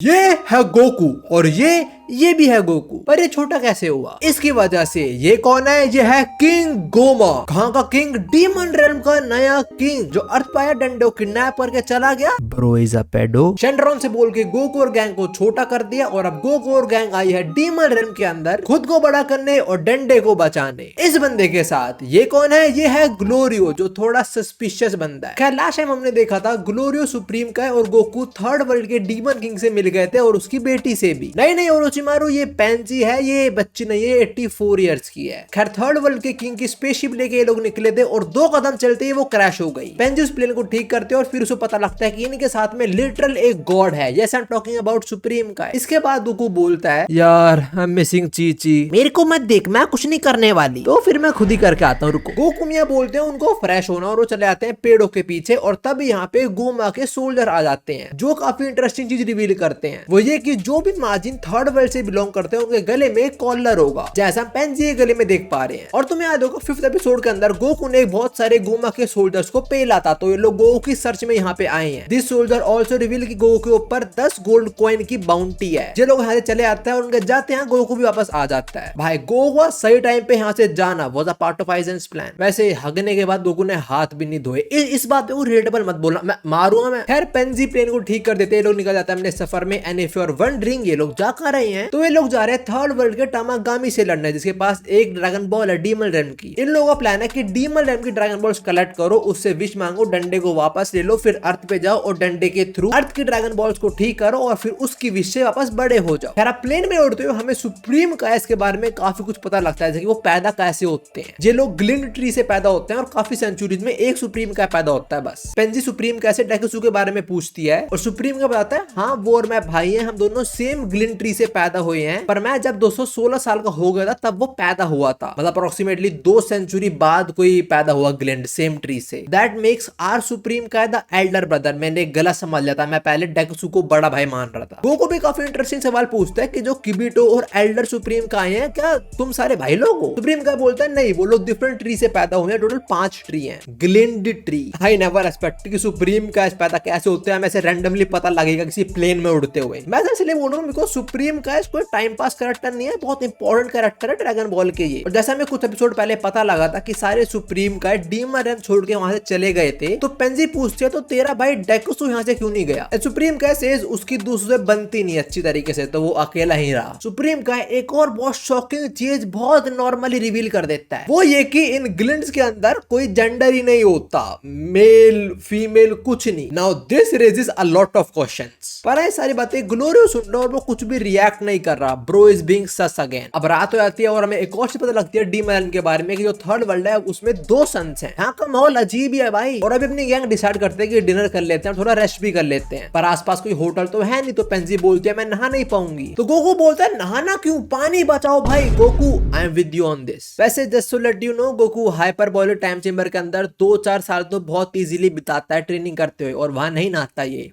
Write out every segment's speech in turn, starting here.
ये है गोकू और ये भी है गोकू, पर ये छोटा कैसे हुआ? इसकी वजह से ये कौन है? ये है किंग गोमा। कहाँ का किंग? डीमन रेल्म का नया किंग, जो अर्थ पाया डंडे को किडनैप करके चला गया। Bro is a पेडो। शेंड्रॉन से बोल के गोकू और गैंग को छोटा कर दिया और अब गोकू और गैंग आई है डीमन रेल्म के अंदर खुद को बड़ा करने और डंडे को बचाने। इस बंदे के साथ ये कौन है? ये है ग्लोरियो, जो थोड़ा सस्पिशियस बंदा है। खैर लास्ट टाइम हमने देखा था ग्लोरियो सुप्रीम का है और गोकू थर्ड वर्ल्ड के डीमन किंग से मिल गए थे और उसकी बेटी से भी। नहीं ओरोचिमारू, ये पेंजी है, ये बच्ची नहीं है, 84 इयर्स की है। खैर थर्ड वर्ल्ड के किंग की स्पेसशिप लेके ये लोग निकले थे और 2 कदम चलते ही वो क्रैश हो गई। पेंजी उस प्लेन को ठीक करते और फिर उसे पता लगता है कि इनके साथ में लिटरल एक गॉड है। Yes I am talking about supreme का। इसके बाद गोकू बोलता है, यार आई एम मिसिंग चीची, मेरे को मत देख, मैं कुछ नहीं करने वाली, तो फिर मैं खुद ही करके आता हूँ, रुको। गोकू मियां बोलते हैं उनको फ्रेश होना और वो चले आते हैं पेड़ों के पीछे और तब यहाँ पे गोमा के सोल्जर आ जाते हैं, जो काफी इंटरेस्टिंग चीज रिवील करते हैं। वो ये कि जो भी मार्जिन थर्ड वर्ल्ड से बिलोंग करते हैं उनके गले में कॉलर होगा, जैसा हम पेंजी के गले में देख पा रहे हैं। और तुम्हें याद होगा 5th एपिसोड के अंदर गोकू ने बहुत सारे गोमा के सोल्जर्स को पेला था, तो ये लोग गोकू की सर्च में यहाँ पे आए हैं। दिस सोल्जर ऑल्सो रिवील कि गोकू के ऊपर 10 गोल्ड कॉइन की बाउंटी है। जो लोग यहाँ से चले आते हैं और उनके जाते हैं, गोकू भी वापस आ जाता है। भाई गोकू सही टाइम पे यहाँ से जाना was a part of Aizen's plan. वैसे हगने के बाद गोकू ने हाथ भी नहीं धोए। इस बात पे रिलेटेबल मत बोलना, मैं मारूंगा मैं। खैर पेंजी प्लेन को ठीक कर देते हैं, लोग निकल जाते हैं अपने सफर में। And if you are wondering ये लोग जा कर रहे हैं, तो ये लोग जा रहे हैं थर्ड वर्ल्ड के टामागामी से लड़ने, जिसके पास एक ड्रैगन बॉल है डीमन रेल्म की। इन लोगों का प्लान है कि डीमन रेल्म की ड्रैगन बॉल्स कलेक्ट करो, उससे विश मांगो, डंडे को वापस ले लो, फिर अर्थ पे जाओ और डंडे के थ्रू अर्थ की ड्रैगन बॉल्स को ठीक करो और फिर उसकी विश से वापस बड़े हो जाओ। खैर प्लेन में उड़ते हुए हमें सुप्रीम कायस के बारे में काफी कुछ पता लगता है, जैसे कि वो पैदा कैसे होते हैं। ये लोग ग्लिंड ट्री से पैदा होते हैं और काफी सेंचुरीज में एक सुप्रीम काय पैदा होता है बस। पेंजी सुप्रीम काय से डेकुसु के बारे में पूछती है और सुप्रीम का बताता है, हाँ वो और मैं भाई हैं, हम दोनों सेम ग्लिंड ट्री से पैदा हुए हैं, पर मैं जब 216 साल का हो गया था तब वो पैदा हुआ था, मतलब अप्रोक्सीमेटली 2 सेंचुरी बाद कोई पैदा हुआ ग्लिंड सेम ट्री से। दैट मेक्स आर सुप्रीम काय द एल्डर ब्रदर। मैंने गलत समझ लिया था, मैं पहले डेकुसु को बड़ा भाई मान रहा था। गोकू भी काफी इंटरेस्टिंग सवाल पूछता है कि जो किबिटो और एल्डर सुप्रीम काय हैं, क्या तुम सारे भाई लोग हो? सुप्रीम काय बोलता है, नहीं वो लोग डिफरेंट ट्री से पैदा हुए हैं, टोटल 5 ट्री हैं, ग्लिंड ट्री। आई नेवर एक्सपेक्ट कि सुप्रीम काय पैदा कैसे होते हैं, ऐसे रैंडमली पता लगेगा किसी प्लेन में उड़ते हुए। मैं इसलिए बोल रहा हूँ बिकॉज़ सुप्रीम काय कोई टाइम पास कैरेक्टर नहीं है, बहुत इंपॉर्टेंट कैरेक्टर है ड्रैगन बॉल के ये। और जैसा हमें कुछ एपिसोड पहले पता लगा था कि सारे सुप्रीम काय डीमन रेल्म छोड़ के वहां से चले गए थे, तो पेंजी पूछती है, तो तेरा भाई डेकुसु यहाँ से क्यों नहीं गया? सुप्रीम काय सेज उसकी दूसरे बनती नहीं अच्छी तरीके से, तो वो अकेला ही रहा। सुप्रीम काय एक और बहुत शॉकिंग चीज बहुत नॉर्मली रिवील कर देता है, वो ये कि इन ग्लिंड्स के अंदर कोई जेंडर ही नहीं होता, मेल फीमेल कुछ नहीं। Now this raises a lot of questions, पर ये सारी बातें ग्लोरियो सुन रहा और वो कुछ भी रिएक्ट नहीं कर रहा। Bro is being sauce again. अब रात हो जाती है और हमें एक और चीज पता लगती है डीमन रेल्म के बारे में कि जो थर्ड वर्ल्ड है उसमें 2 सन्स हैं। यहाँ का माहौल अजीब ही है भाई। और अभी अपनी गैंग डिसाइड करते हैं कि डिनर कर लेते हैं और थोड़ा रेस्ट भी कर लेते हैं, पर आसपास कोई होटल तो है नहीं, तो पेंजी बोलती है मैं नहा नहीं पाऊंगी। तो गोकू बोलता है नहाना क्यों, पानी बचाओ भाई। Goku I am with you on this. वैसे just to let you know, Goku hyperbolic time chamber के अंदर 2-4 साल तो बहुत इजीली बिताता है ट्रेनिंग करते हुए, और वहां नहीं नहाता ये,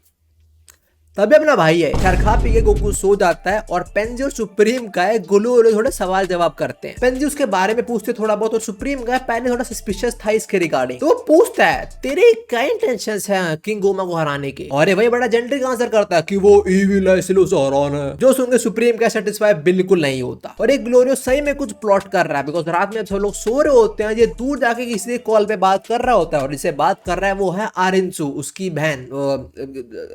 तभी अपना भाई है। खैर खा पी के गोकू सो जाता है और पेंजी और सुप्रीम काय ग्लोरियो थोड़े सवाल जवाब करते हैं। पेंजी उसके बारे में पूछते थोड़ा बहुत और सुप्रीम काय पहले थोड़ा सस्पिशियस था इसके रिगार्डिंग, तो वो पूछता है तेरे क्या इंटेंशंस हैं किंग गोमा को हराने के? और भाई बड़ा जेंटल आंसर करता है कि वो इविल है इसलिए उसे हराना है, जो सुन के सुप्रीम काय सेटिस्फाई बिल्कुल नहीं होता। और एक ग्लोरियो सही में कुछ प्लॉट कर रहा है, बिकॉज रात में सब लोग सो रहे होते हैं, ये दूर जाके किसी कॉल पे बात कर रहा होता है और जिसे बात कर रहा है वो है आरिंसु, उसकी बहन,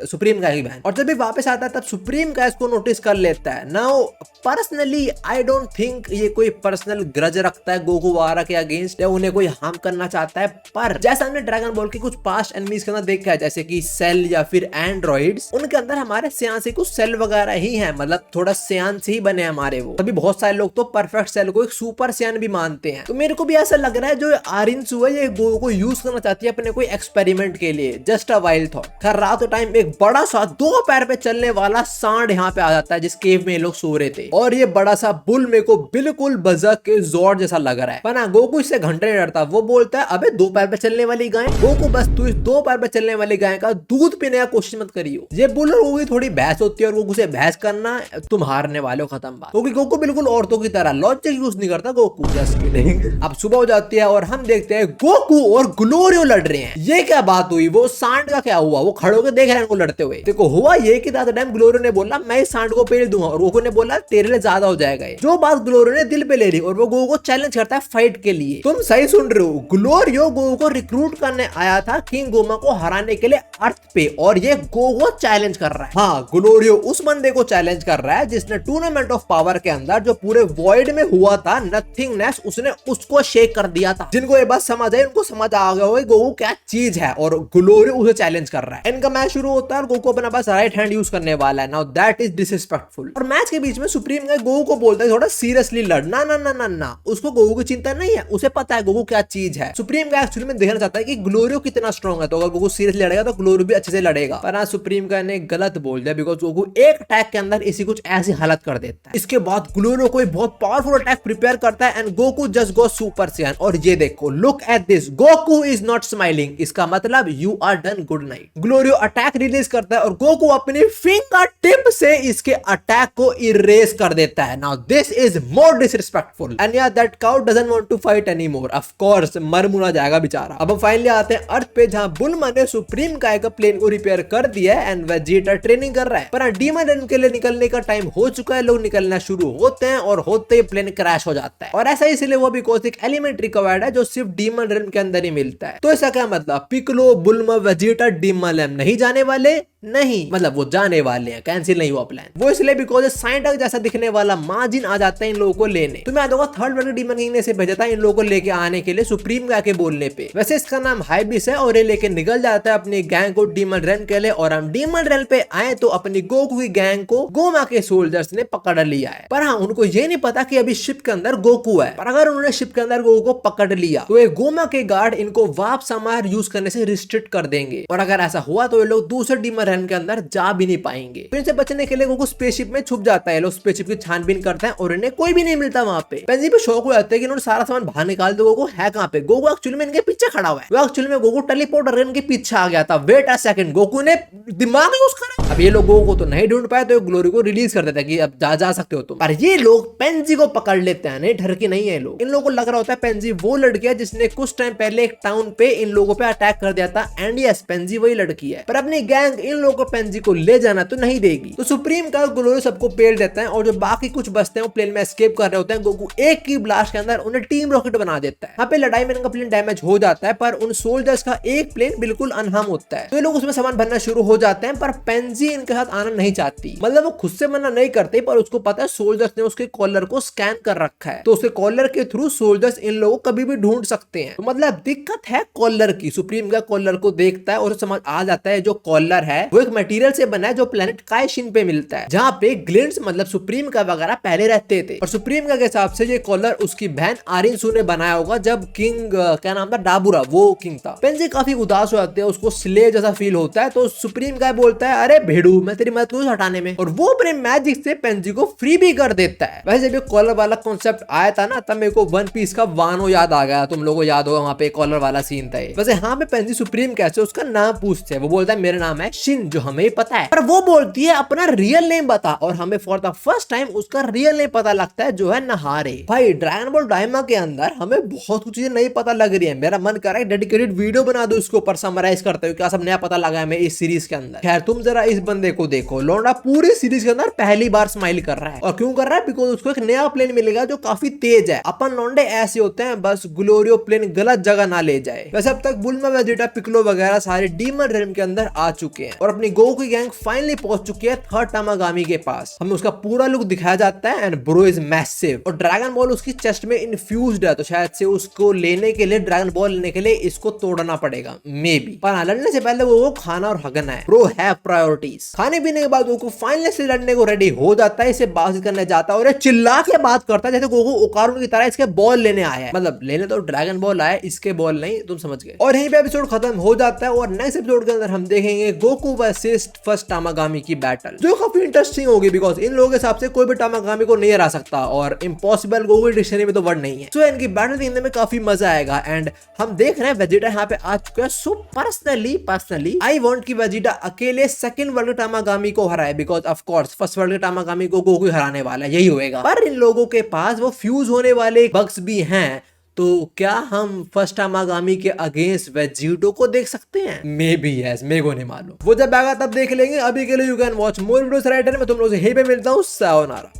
सुप्रीम काय की बहन। और जब भी वापस आता है तब सुप्रीम काय इसको नोटिस कर लेता है। Now personally I don't think ये कोई पर्सनल ग्रज रखता है गोकू वारा के अगेंस्ट या उन्हें कोई हार्म करना चाहता है, पर जैसा हमने ड्रैगन बॉल के कुछ पास्ट एनिमीज के अंदर देखा है, जैसे कि सेल या फिर एंड्रॉइड्स, उनके अंदर हमारे सियान से कुछ सेल वगैरह ही है, मतलब थोड़ा सियान से ही बने हमारे वो। तभी बहुत सारे लोग तो परफेक्ट सेल को एक सुपर सियान भी मानते हैं। तो मेरे को भी ऐसा लग रहा है जो आरिंसु है ये गोकू को यूज करना चाहती है अपने कोई एक्सपेरिमेंट के लिए, जस्ट अ वाइल्ड थॉट। खैर रात टाइम एक बड़ा सा 2 पैर पे चलने वाला सांड यहाँ पे आ जाता है जिस केव में लोग सो रहे थे, और ये बड़ा सा बुल मेरे को बिल्कुल बजक के जोर जैसा लग रहा है, पर ना गोकू इससे घंटे नहीं डरता। वो बोलता है अबे 2 पैर पे चलने वाली गाय, गोकू बस तू इस 2 पैर पे चलने वाली गाय का दूध पीने का कोशिश मत करियो। ये बुल और गोकू थोड़ी बहस होती है और गोकू से बहस करना तुम हारने वाले हो, खत्म बात। क्योंकि गोकू बिल्कुल औरतों की तरह लॉजिक यूज नहीं करता गोकू, जस्ट किडिंग। अब सुबह हो जाती है और हम देखते हैं गोकू और ग्लोरियो लड़ रहे हैं। ये क्या बात हुई, वो सांड का क्या हुआ? वो खड़े होकर देख रहे हैं उनको लड़ते हुए। देखो हुआ हुआ ये कि टाइम ग्लोरियो ने बोला मैं इस सांड को पेल दूंगा और गोकू ने बोला तेरे लिए ज्यादा हो जाएगा ये। जो बात ग्लोरियो ने दिल पे ले ली और वो गोकू को चैलेंज करता है फाइट के लिए। तुम सही सुन रहे हो, ग्लोरियो गोकू को रिक्रूट करने आया था किंग गोमा को हराने के लिए अर्थ पे, और ये गोकू चैलेंज कर रहा है। हाँ, ग्लोरियो उस बंदे को चैलेंज कर रहा है जिसने टूर्नामेंट ऑफ पावर के अंदर जो पूरे वॉइड में हुआ था नथिंगनेस, उसने उसको शेक कर दिया था। जिनको ये बात समझ आई उनको समझ आ गया होगा गोकू क्या चीज है, और ग्लोरियो उसे चैलेंज कर रहा है। इनका मैच शुरू होता है और गोकू अपना पास राइट हैंड यूज करने वाला है। Now that is disrespectful. और मैच के बीच में सुप्रीम गाय गोकू को बोलता है थोड़ा सीरियसली लड़। ना ना ना ना ना, उसको गोकू की चिंता नहीं है, उसे पता है गोकू क्या चीज है। सुप्रीम गाय एक्चुअली में देखना चाहता है कि ग्लोरियो कितना स्ट्रॉन्ग है, तो अगर गोकू सीरियसली लड़ेगा तो ग्लोरियो भी अच्छे से लड़ेगा। पर आज सुप्रीम गाय ने गलत बोल दिया बिकॉज गोकू एक अटैक के अंदर इसी कुछ ऐसी हालत कर देता है। इसके बाद ग्लोरियो कोई बहुत पावरफुल अटैक प्रिपेयर करता है and Goku just go super Saiyan. और ये देखो, look at this, Goku is not smiling. इसका मतलब you are done, good night. ग्लोरियो अटैक रिलीज करता है और गोकू अपनी फिंगर टिप से इसके अटैक को इरेज कर देता है। Now this is more disrespectful and yeah that cow doesn't want to fight anymore. Of course मर मुना जाएगा बेचारा। अब हम फाइनली आते हैं अर्थ पे जहां बुल्मा ने सुप्रीम गाय का प्लेन को रिपेयर कर दिया है एंड वेजिटा ट्रेनिंग कर रहा है। पर डीमन रन के लिए निकलने का टाइम हो चुका है, लोग निकलना शुरू होते हैं और होते ही प्लेन क्रैश हो जाता है। और ऐसा इसलिए वो बिकॉज एक एलिमेंट रिक्वायर्ड है जो सिर्फ डीमन रन के अंदर ही मिलता है। तो इसका क्या मतलब, पिकलो, बुल्मा, वेजिटा डीमन रन नहीं जाने वाले? नहीं, मतलब वो जाने वाले हैं, कैंसिल नहीं हुआ प्लान। वो इसलिए बिकॉज साइंटक जैसा दिखने वाला मार्जिन आ जाता है इन लोगों को लेने। तुम्हें याद होगा थर्ड वर्ल्ड डीमन किंग ने इसे भेजा था इन लोगों को लेके आने के लिए सुप्रीम गाय के बोलने पे। वैसे इसका नाम हाइबिस है और ये लेके निकल जाता है अपनी गैंग को डीमन रन के लिए। और हम डीमन रन पे आए तो अपनी गोकू की गैंग को गोमा के सोल्जर्स ने पकड़ लिया है। पर हाँ, उनको ये नहीं पता कि अभी शिप के अंदर गोकू है। पर अगर उन्होंने शिप के अंदर गोकू को पकड़ लिया तो ये गोमा के गार्ड इनको वाप समार यूज करने से रिस्ट्रिक्ट कर देंगे। और अगर ऐसा हुआ तो ये लोग दूसरे डीमन रन के अंदर जा भी नहीं पाएंगे। तो इनसे बचने के लिए गोकू स्पेसशिप में छुप जाता है। लोग स्पेसशिप की छानबीन करते हैं और इन्हें कोई भी नहीं मिलता वहां पे। पेंजी पे शौक हो जाता है कि इन्होंने सारा सामान बाहर निकाल दिया। गोकू है कहां पे? गोकू एक्चुअली में इनके पीछे खड़ा हुआ है। वो एक्चुअली में गोकू टेलीपोर्टर इनके पीछे आ गया था। वेट अ सेकंड, गोकू ने दिमाग यूज करा। अब ये लोग गोकू को तो नहीं ढूंढ पाए तो ग्लोरी को रिलीज कर देता है कि अब जा सकते हो तुम। पर ये लोग पेंजी को पकड़ लेते हैं। नहीं, डर के नहीं है लोग। इन लोगों को लग रहा होता है पेंजी वो लड़की है जिसने कुछ टाइम पहले एक टाउन पे इन लोगों पे अटैक कर दिया था। एंड यस, पेंजी वही लड़की है। पर अपनी गैंग इन लोगों को पेंजी को ले जाना तो नहीं देगी। तो सुप्रीम का ग्लोरी सबको पेल देता है और जो बाकी कुछ बचते हैं वो प्लेन में एस्केप कर रहे होते हैं। गोकू एक की ब्लास्ट के अंदर उन्हें टीम रॉकेट बना देता है। यहाँ पे लड़ाई में इनका प्लेन डैमेज हो जाता है पर उन सोल्जर्स का एक प्लेन बिल्कुल अनहार्म होता है। तो ये लोग उसमें सामान भरना शुरू हो जाते हैं। पर पेंजी इनके साथ आना नहीं चाहती। मतलब वो खुद से मना नहीं करते पर उसको पता है सोल्जर्स ने उसके कॉलर को स्कैन कर रखा है, तो उसके कॉलर के थ्रू सोल्जर्स इन लोगों को कभी भी ढूंढ सकते हैं। तो मतलब दिक्कत है कॉलर की। सुप्रीम का कॉलर को देखता है और समझ आ जाता है जो कॉलर है वो एक मटेरियल से बना है जो प्लेनेट काइशिन पे मिलता है, जहाँ पे ग्लिंट्स मतलब सुप्रीम का वगैरह पहले रहते थे। और सुप्रीम का के हिसाब से ये कॉलर उसकी बहन आरिनसू ने बनाया होगा जब किंग क्या नाम था, डाबुरा, वो किंग था। पेंजी काफी उदास हो जाते हैं, उसको स्लेव जैसा फील होता है। तो सुप्रीम का बोलता है अरे भेड़ू, मैं तेरी मदद करूं हटाने में। और वो अपने मैजिक से पेंजी को फ्री भी कर देता है। वैसे जब कॉलर वाला कॉन्सेप्ट आया था ना तब मेरे को वन पीस का वानो याद आ गया। तुम लोगों को याद होगा वहाँ पे कॉलर वाला सीन था। वैसे हाँ पे पेंजी सुप्रीम कैसे उसका नाम पूछते हैं। वो बोलता है मेरा नाम है शिन, जो हमें पता है। पर वो बोलती है अपना रियल नेम बता, और हमें फॉर द फर्स्ट टाइम उसका रियल नेम पता लगता है जो है नहारे। भाई ड्रैगन बॉल डायमा के अंदर हमें बहुत कुछ चीजें नहीं पता लग रही है। मेरा मन कर रहा है डेडिकेटेड वीडियो बना दो इसके ऊपर, समराइज करते हुए क्या सब नया पता लगा है हमें इस सीरीज के अंदर। खैर तुम जरा इस बंदे को देखो, लौंडा पूरी सीरीज के अंदर पहली बार स्माइल कर रहा है। और क्यों कर रहा है? बिकॉज उसको एक नया प्लेन मिलेगा जो काफी तेज है। अपन लौंडे ऐसे होते हैं, बस ग्लोरियो प्लेन गलत जगह ना ले जाए। वैसे अब तक बुल्मा, वेजिटा, पिकलो वगैरह सारे डीमन रेल्म के अंदर आ चुके हैं और अपनी गोकू की गैंग फाइनली पहुंच चुकी है थर्ड टामागामी के पास। हमें उसका पूरा लुक दिखाया जाता है एंड ब्रो इज मैसिव। और ड्रैगन बॉल उसकी चेस्ट में इन्फ्यूज्ड है, तो शायद से उसको लेने के लिए, ड्रैगन बॉल लेने के लिए इसको तोड़ना पड़ेगा मे बी। पर लड़ने से पहले वो खाना और हगना है। Bro have priorities. खाने पीने के बाद गोकू फाइनली से लड़ने को रेडी हो जाता है, इसे बात करने जाता है और ये चिल्ला के बात करता है जैसे गोकू ओकारुन की तरह इसके बॉल लेने आया है। मतलब लेने तो ड्रैगन बॉल आया, इसके बॉल नहीं, तुम समझ गए। और यहीं पे एपिसोड खत्म हो जाता है और नेक्स्ट एपिसोड के अंदर हम देखेंगे गोकू वर्सेस फर्स्ट टामागामी की बैटल, जो काफी इंटरेस्टिंग होगी बिकॉज इन लोगों के हिसाब से कोई भी टामागामी को नहीं हरा सकता और इम्पॉसिबल गोकू डिक्शनरी में तो वर्ड नहीं है। सो इनकी बैटल देखने में काफी मजा आएगा। एंड हम देख रहे हैं वेजिटा यहाँ पे आ चुका है। सो पर्सनली आई वांट कि वेजिटा अकेले सेकंड वर्ल्ड टामागामी को हराए, because of course first world टामागामी को गोकू हराने वाला है, यही होएगा। पर इन लोगों के पास वो फ्यूज होने वाले बग्स भी हैं, तो क्या हम फर्स्ट टामागामी के अगेंस्ट वेजिटो को देख सकते हैं? मे बी यस, मेरे को नहीं मालूम, वो जब आएगा तब देख लेंगे। अभी के लिए you can watch more videos right. मैं तुम लोगों से यहीं पे मिलता हूँ। सायोनारा।